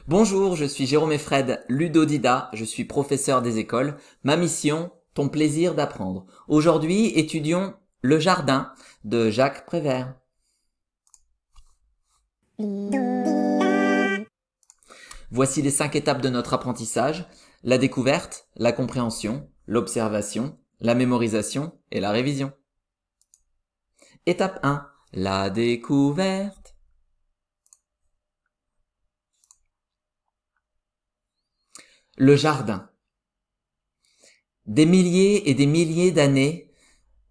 Bonjour, je suis Jérôme Effred, ludodida, je suis professeur des écoles. Ma mission, ton plaisir d'apprendre. Aujourd'hui, étudions Le Jardin de Jacques Prévert. Voici les 5 étapes de notre apprentissage: la découverte, la compréhension, l'observation, la mémorisation et la révision. Étape 1, la découverte. Le jardin. Des milliers et des milliers d'années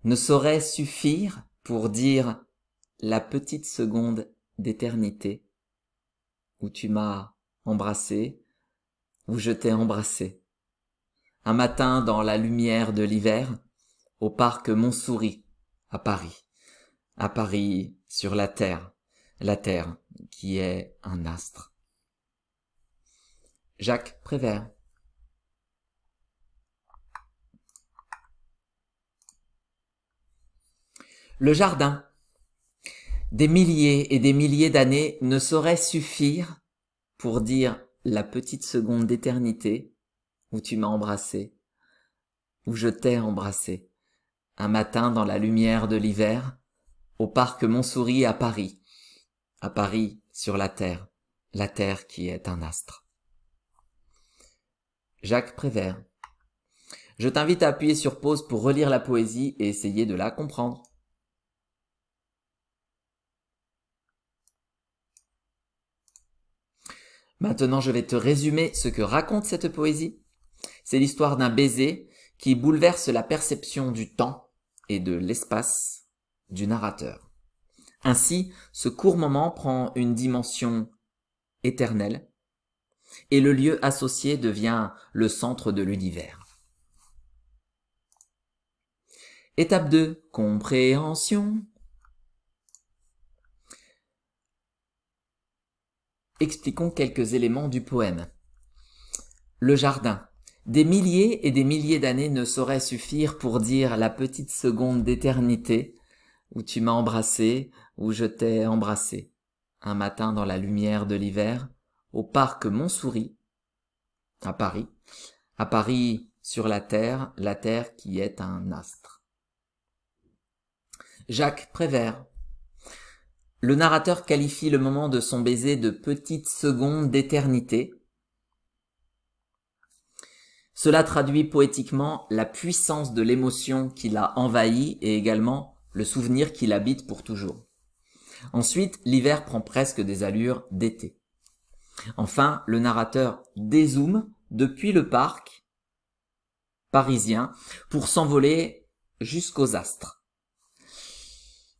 ne sauraient suffire pour dire la petite seconde d'éternité où tu m'as embrassé, où je t'ai embrassé. Un matin dans la lumière de l'hiver, au parc Montsouris, à Paris sur la terre qui est un astre. Jacques Prévert. Le jardin. Des milliers et des milliers d'années ne sauraient suffire pour dire la petite seconde d'éternité où tu m'as embrassé, où je t'ai embrassé. Un matin dans la lumière de l'hiver, au parc Montsouris à Paris sur la terre qui est un astre. Jacques Prévert. Je t'invite à appuyer sur pause pour relire la poésie et essayer de la comprendre. Maintenant, je vais te résumer ce que raconte cette poésie. C'est l'histoire d'un baiser qui bouleverse la perception du temps et de l'espace du narrateur. Ainsi, ce court moment prend une dimension éternelle et le lieu associé devient le centre de l'univers. Étape 2, compréhension. Expliquons quelques éléments du poème. Le jardin. Des milliers et des milliers d'années ne sauraient suffire pour dire la petite seconde d'éternité où tu m'as embrassé, où je t'ai embrassé. Un matin dans la lumière de l'hiver, au parc Montsouris, à Paris sur la terre qui est un astre. Jacques Prévert. Le narrateur qualifie le moment de son baiser de petite seconde d'éternité. Cela traduit poétiquement la puissance de l'émotion qui l'a envahi et également le souvenir qui l'habite pour toujours. Ensuite, l'hiver prend presque des allures d'été. Enfin, le narrateur dézoome depuis le parc parisien pour s'envoler jusqu'aux astres.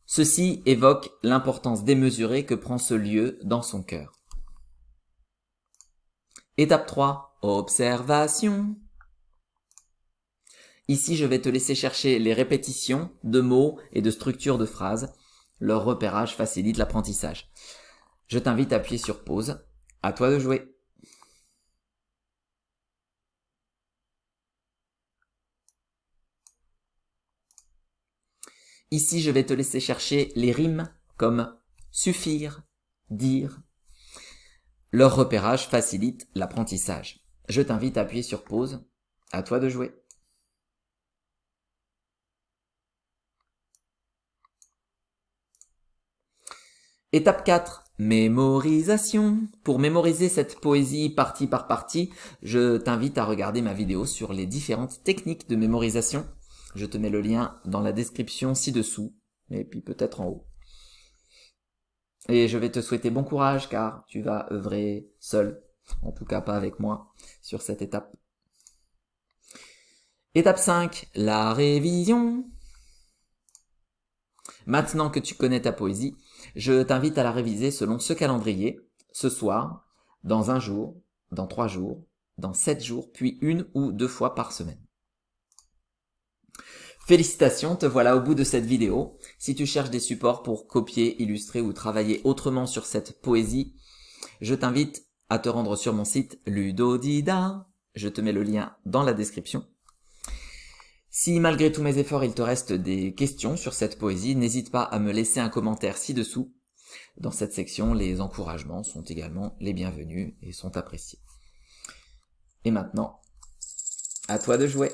Ceci évoque l'importance démesurée que prend ce lieu dans son cœur. Étape 3, observation. Ici, je vais te laisser chercher les répétitions de mots et de structures de phrases. Leur repérage facilite l'apprentissage. Je t'invite à appuyer sur pause. À toi de jouer. Ici, je vais te laisser chercher les rimes comme suffire, dire. Leur repérage facilite l'apprentissage. Je t'invite à appuyer sur pause. À toi de jouer. Étape 4, mémorisation. Pour mémoriser cette poésie partie par partie, je t'invite à regarder ma vidéo sur les différentes techniques de mémorisation. Je te mets le lien dans la description ci-dessous, et puis peut-être en haut. Et je vais te souhaiter bon courage car tu vas œuvrer seul, en tout cas pas avec moi, sur cette étape. Étape 5, la révision. Maintenant que tu connais ta poésie, je t'invite à la réviser selon ce calendrier, ce soir, dans 1 jour, dans 3 jours, dans 7 jours, puis 1 ou 2 fois par semaine. Félicitations, te voilà au bout de cette vidéo. Si tu cherches des supports pour copier, illustrer ou travailler autrement sur cette poésie, je t'invite à te rendre sur mon site ludodida. Je te mets le lien dans la description. Si malgré tous mes efforts, il te reste des questions sur cette poésie, n'hésite pas à me laisser un commentaire ci-dessous. Dans cette section, les encouragements sont également les bienvenus et sont appréciés. Et maintenant, à toi de jouer.